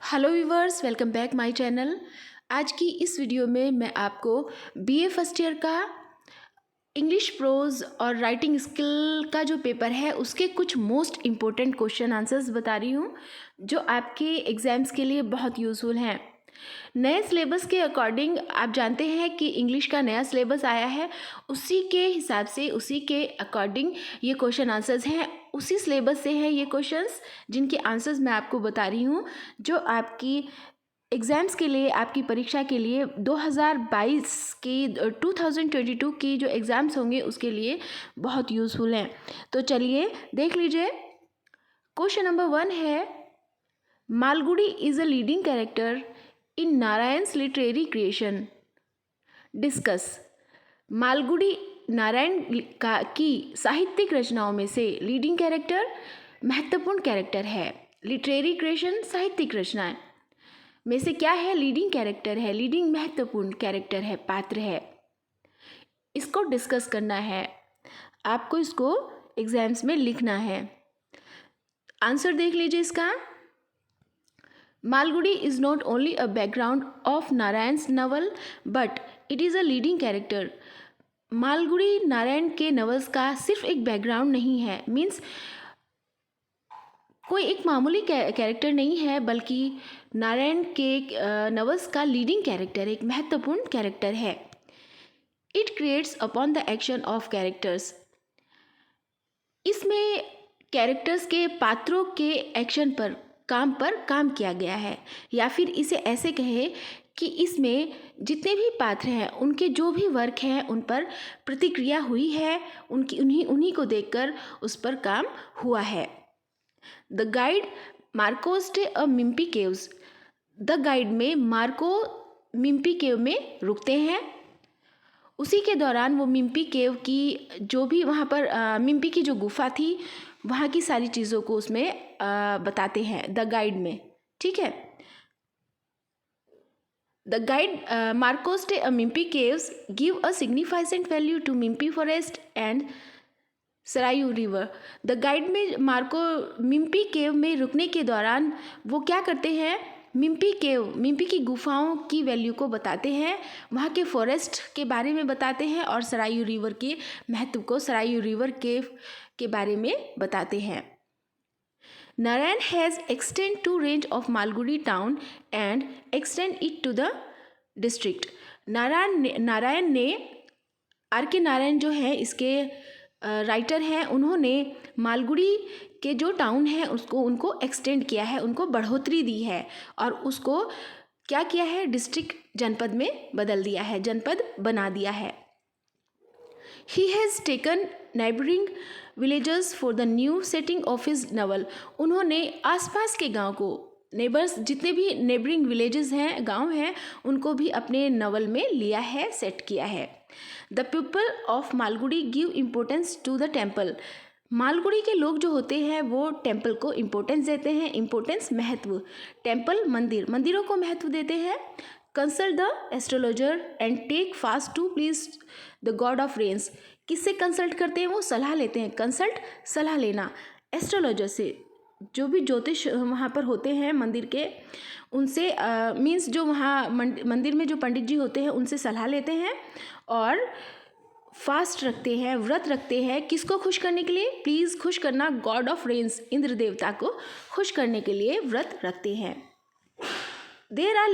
Hello viewers, welcome back my channel. आज की इस वीडियो में मैं आपको बीए फर्स्ट ईयर का इंग्लिश प्रोज और राइटिंग स्किल का जो पेपर है उसके कुछ मोस्ट इम्पोर्टेंट क्वेश्चन आंसर्स बता रही हूँ जो आपके एग्ज़ाम्स के लिए बहुत यूज़फुल हैं। नए सिलेबस के अकॉर्डिंग आप जानते हैं कि इंग्लिश का नया सिलेबस आया है, उसी के हिसाब से उसी के अकॉर्डिंग ये क्वेश्चन आंसर्स हैं। उसी सिलेबस से हैं ये क्वेश्चंस जिनके आंसर्स मैं आपको बता रही हूँ, जो आपकी एग्ज़ाम्स के लिए, आपकी परीक्षा के लिए 2022 की 2022 की जो एग्ज़ाम्स होंगे उसके लिए बहुत यूज़फुल हैं। तो चलिए देख लीजिए। क्वेश्चन नंबर 1 है, Malgudi is a leading character in Narayan's literary creation. Discuss. Malgudi Narayan की साहित्यिक रचनाओं में से लीडिंग कैरेक्टर महत्वपूर्ण कैरेक्टर है। लिटरेरी क्रिएशन साहित्यिक रचनाएं में से क्या है? लीडिंग कैरेक्टर है, लीडिंग महत्वपूर्ण कैरेक्टर है, पात्र है। इसको डिस्कस करना है, आपको इसको एग्जाम्स में लिखना है। आंसर देख लीजिए इसका। Malgudi is not only a background of Narayan's novel but it is a leading character. Malgudi Narayan के नॉवेल्स का सिर्फ एक बैकग्राउंड नहीं है, मीन्स कोई एक मामूली कैरेक्टर नहीं है, बल्कि नारायण के नॉवेल्स का लीडिंग कैरेक्टर, एक महत्वपूर्ण कैरेक्टर है। It creates upon the action of characters. इसमें कैरेक्टर्स के, पात्रों के एक्शन पर काम किया गया है, या फिर इसे ऐसे कहे कि इसमें जितने भी पात्र हैं उनके जो भी वर्क हैं उन पर प्रतिक्रिया हुई है, उन्हीं को देखकर उस पर काम हुआ है। The Guide Marco stay a Mimpi caves. The Guide में मार्को मिम्पी केव में रुकते हैं। उसी के दौरान वो मिम्पी केव की जो भी वहाँ पर मिम्पी की जो गुफा थी वहाँ की सारी चीज़ों को उसमें बताते हैं द गाइड में। ठीक है। The Guide Marco stay a Mimpi caves give a significant value to Mimpi forest and Sarayu river. The Guide में मार्को मिम्पी केव में रुकने के दौरान वो क्या करते हैं? मिम्पी की गुफाओं की वैल्यू को बताते हैं, वहाँ के फॉरेस्ट के बारे में बताते हैं और सरायू रिवर के महत्व को, सरायू रिवर के बारे में बताते हैं। Narayan has extend to range of Malgudi town and extend it to the district. Narayan ने, आर के नारायण जो है इसके राइटर हैं, उन्होंने मालगुडी के जो टाउन है उनको एक्सटेंड किया है, उनको बढ़ोतरी दी है और उसको क्या किया है? डिस्ट्रिक्ट, जनपद में बदल दिया है, जनपद बना दिया है। He has taken neighbouring villages for the new setting of his novel. उन्होंने आसपास के गांव को, नेबर्स, जितने भी नेबरिंग विलेजेस हैं, गांव हैं, उनको भी अपने नॉवल में लिया है, सेट किया है। The people of Malgudi give importance to the temple. Malgudi के लोग जो होते हैं वो टेम्पल को इम्पोर्टेंस देते हैं। इम्पोर्टेंस, महत्व। टेम्पल, मंदिरों को महत्व देते हैं। Consult the astrologer and take fast to please the god of rains. किससे कंसल्ट करते हैं? वो सलाह लेते हैं। कंसल्ट, सलाह लेना। एस्ट्रोलॉजर से, जो भी ज्योतिष वहाँ पर होते हैं मंदिर के, उनसे मीन्स जो वहाँ मंदिर में जो पंडित जी होते हैं उनसे सलाह लेते हैं और फास्ट रखते हैं, व्रत रखते हैं। किसको खुश करने के लिए? प्लीज़, खुश करना, गॉड ऑफ रेन्स, इंद्र देवता को खुश करने के लिए व्रत रखते हैं। There are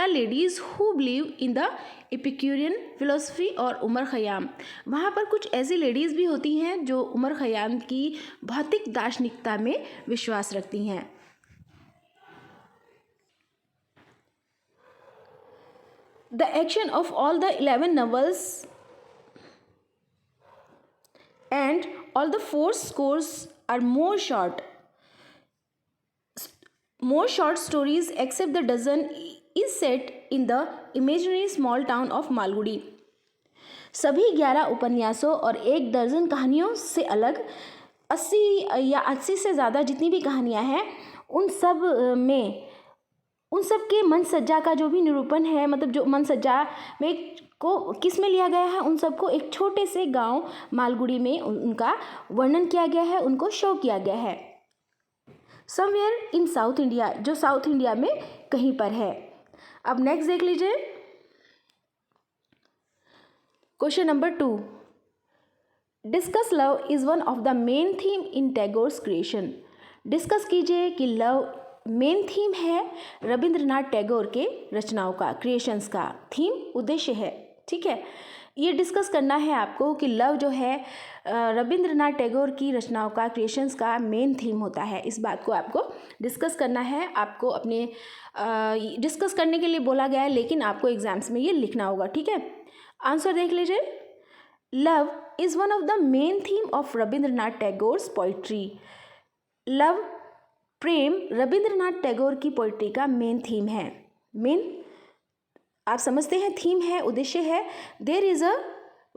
ladies who believe in the Epicurean philosophy और उमर खयाम। वहाँ पर कुछ ऐसी लेडीज़ भी होती हैं जो उमर खयाम की भौतिक दार्शनिकता में विश्वास रखती हैं। The action of all the 11 novels and all the 4 scores are more short stories except the dozen is set in the imaginary small town of Malgudi. सभी 11 उपन्यासों और 1 दर्जन कहानियों से अलग 80 से ज़्यादा जितनी भी कहानियाँ हैं उन सब के मनसज्जा का जो भी निरूपण है, मतलब जो मनसज्जा में को किस में लिया गया है, उन सबको एक छोटे से गांव मालगुडी में उनका वर्णन किया गया है, उनको शो किया गया है। समवेयर इन साउथ इंडिया, जो साउथ इंडिया में कहीं पर है। अब नेक्स्ट देख लीजिए question number 2, discuss love is one of the main theme in Tagore's creation. Discuss कीजिए कि लव मेन थीम है रविंद्रनाथ टैगोर के रचनाओं का, क्रिएशंस का, थीम उद्देश्य है। ठीक है, ये डिस्कस करना है आपको कि लव जो है रविंद्रनाथ टैगोर की रचनाओं का, क्रिएशंस का मेन थीम होता है। इस बात को आपको डिस्कस करना है। आपको अपने डिस्कस करने के लिए बोला गया है, लेकिन आपको एग्जाम्स में ये लिखना होगा। ठीक है, आंसर देख लीजिए, love is one of the main theme of Rabindranath Tagore's poetry. Love, प्रेम रविंद्रनाथ टैगोर की पोइट्री का मेन थीम है। मेन आप समझते हैं, थीम है, उद्देश्य है। There is a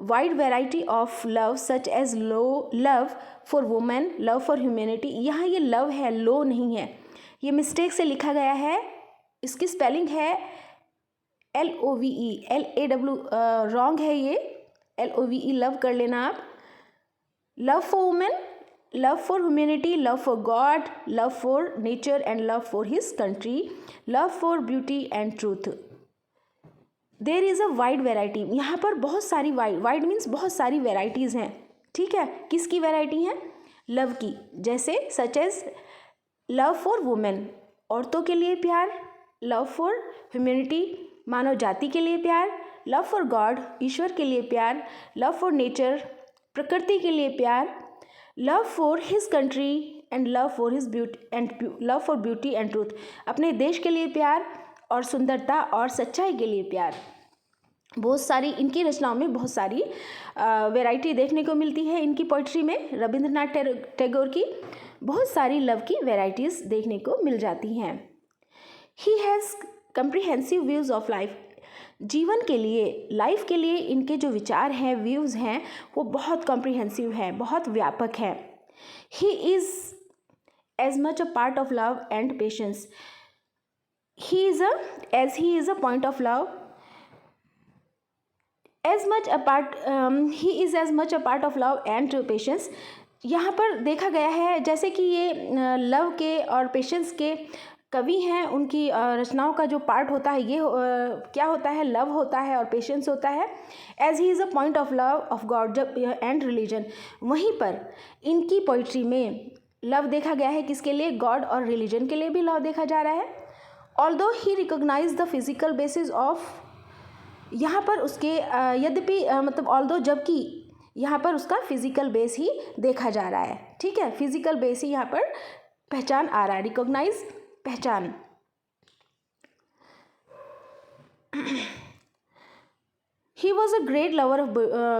wide variety of love such as low love for women, love for humanity. यहाँ ये लव है, लो नहीं है, ये मिस्टेक से लिखा गया है। इसकी स्पेलिंग है LOVE, LAW रॉन्ग है ये, LOVE लव कर लेना आप। Love for women, love for humanity, love for God, love for nature and love for his country, love for beauty and truth. There is a wide variety, यहाँ पर बहुत सारी, wide means बहुत सारी varieties हैं। ठीक है, किसकी वेराइटी हैं? लव की। जैसे such as love for women, औरतों के लिए प्यार, लव फॉर ह्यूमैनिटी, मानव जाति के लिए प्यार, लव फॉर गॉड, ईश्वर के लिए प्यार, लव फॉर नेचर, प्रकृति के लिए प्यार, love for his country and love for his beauty and love for beauty and truth, अपने देश के लिए प्यार और सुंदरता और सच्चाई के लिए प्यार। बहुत सारी इनकी रचनाओं में बहुत सारी वैरायटी देखने को मिलती है। इनकी पोइट्री में रविंद्रनाथ टैगोर की बहुत सारी लव की वैरायटीज़ देखने को मिल जाती हैं। He has comprehensive views of life, जीवन के लिए, लाइफ के लिए इनके जो विचार हैं, व्यूज़ हैं, वो बहुत कॉम्प्रिहेंसिव है, बहुत व्यापक है। He is as much a part of love and patience, he is a point of love, as much a part, he is as much a part of love and patience. यहाँ पर देखा गया है जैसे कि ये लव के और पेशेंस के कवि हैं, उनकी रचनाओं का जो पार्ट होता है ये क्या होता है? लव होता है और पेशेंस होता है। As he is a point of love of God जब एंड रिलीजन, वहीं पर इनकी पोइट्री में लव देखा गया है किसके लिए? गॉड और रिलीजन के लिए भी लव देखा जा रहा है। Although he recognize the physical basis of, यहाँ पर उसके यद्यपि मतलब ऑल्दो, जबकि यहाँ पर उसका फिजिकल बेस ही देखा जा रहा है। ठीक है, फिजिकल बेस ही यहाँ पर पहचान आ रहा है, रिकॉग्नाइज, पहचान। He was a great lover of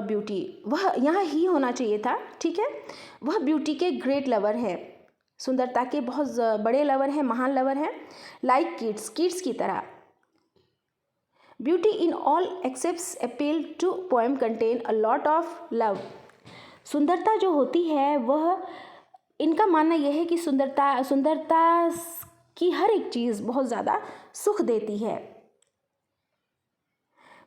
beauty, वह यहाँ ही होना चाहिए था। ठीक है, वह ब्यूटी के ग्रेट लवर है, सुंदरता के बहुत बड़े लवर हैं, महान लवर हैं। लाइक किड्स, किड्स की तरह। Beauty in all accepts appeal to poem contain a lot of love, सुंदरता जो होती है वह, इनका मानना यह है कि सुंदरता की हर एक चीज़ बहुत ज़्यादा सुख देती है।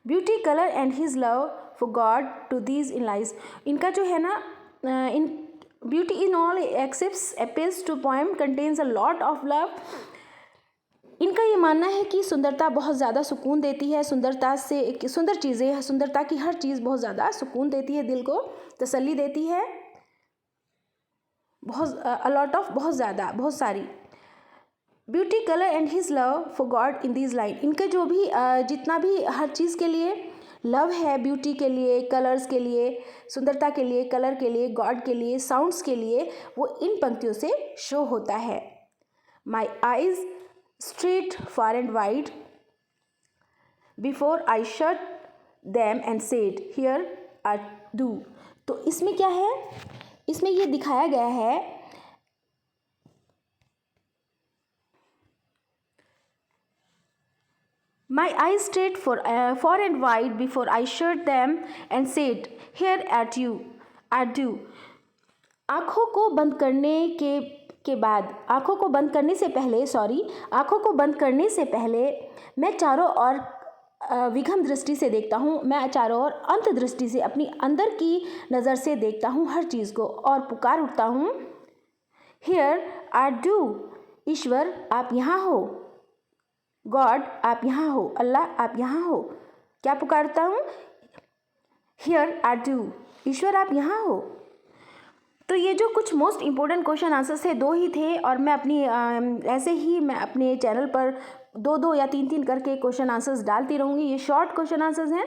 Beauty, colour and his love for God to these in lies, इनका जो है ना, in beauty in all accepts appeals to poem contains a lot of love, इनका ये मानना है कि सुंदरता बहुत ज़्यादा सुकून देती है, सुंदरता से, सुंदर चीज़ें, सुंदरता की हर चीज़ बहुत ज़्यादा सुकून देती है, दिल को तसल्ली देती है, बहुत अलॉट ऑफ, बहुत ज़्यादा, बहुत सारी। Beauty, colour and his love for God in these line, इनके जो भी जितना भी हर चीज़ के लिए लव है, ब्यूटी के लिए, कलर्स के लिए, सुंदरता के लिए, कलर के लिए, गॉड के लिए, साउंड्स के लिए, वो इन पंक्तियों से शो होता है। My eyes straight far and wide before I shut them and said here are do, तो इसमें क्या है? इसमें ये दिखाया गया है My eyes straight far and wide before I shut them and said here at you at you, आँखों को बंद करने के बाद, आँखों को बंद करने से पहले, आँखों को बंद करने से पहले मैं चारों ओर विघम दृष्टि से देखता हूँ, मैं चारों ओर अंत दृष्टि से, अपनी अंदर की नज़र से देखता हूँ हर चीज़ को, और पुकार उठता हूँ हियर आर डू, ईश्वर आप यहाँ हो। गॉड आप यहाँ हो, अल्लाह आप यहाँ हो। क्या पुकारता हूँ? हियर आर डू, ईश्वर आप यहाँ हो। तो ये जो कुछ मोस्ट इम्पोर्टेंट क्वेश्चन आंसर्स थे, 2 ही थे, और मैं अपनी ऐसे ही मैं अपने चैनल पर 2-2 या 3-3 करके क्वेश्चन आंसर्स डालती रहूँगी। ये शॉर्ट क्वेश्चन आंसर्स हैं,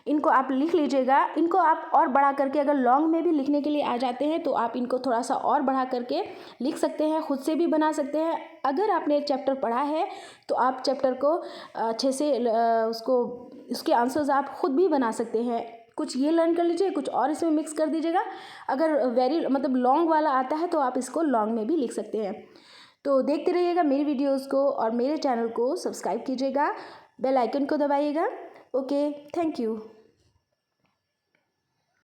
इनको आप लिख लीजिएगा। इनको आप और बढ़ा करके, अगर लॉन्ग में भी लिखने के लिए आ जाते हैं तो आप इनको थोड़ा सा और बढ़ा करके लिख सकते हैं, खुद से भी बना सकते हैं। अगर आपने चैप्टर पढ़ा है तो आप चैप्टर को अच्छे से उसके आंसर्स आप खुद भी बना सकते हैं। कुछ ये लर्न कर लीजिए, कुछ और इसमें मिक्स कर दीजिएगा। अगर लॉन्ग वाला आता है तो आप इसको लॉन्ग में भी लिख सकते हैं। तो देखते रहिएगा मेरी वीडियोस को, और मेरे चैनल को सब्सक्राइब कीजिएगा, बेल आइकन को दबाइएगा। Okay, thank you.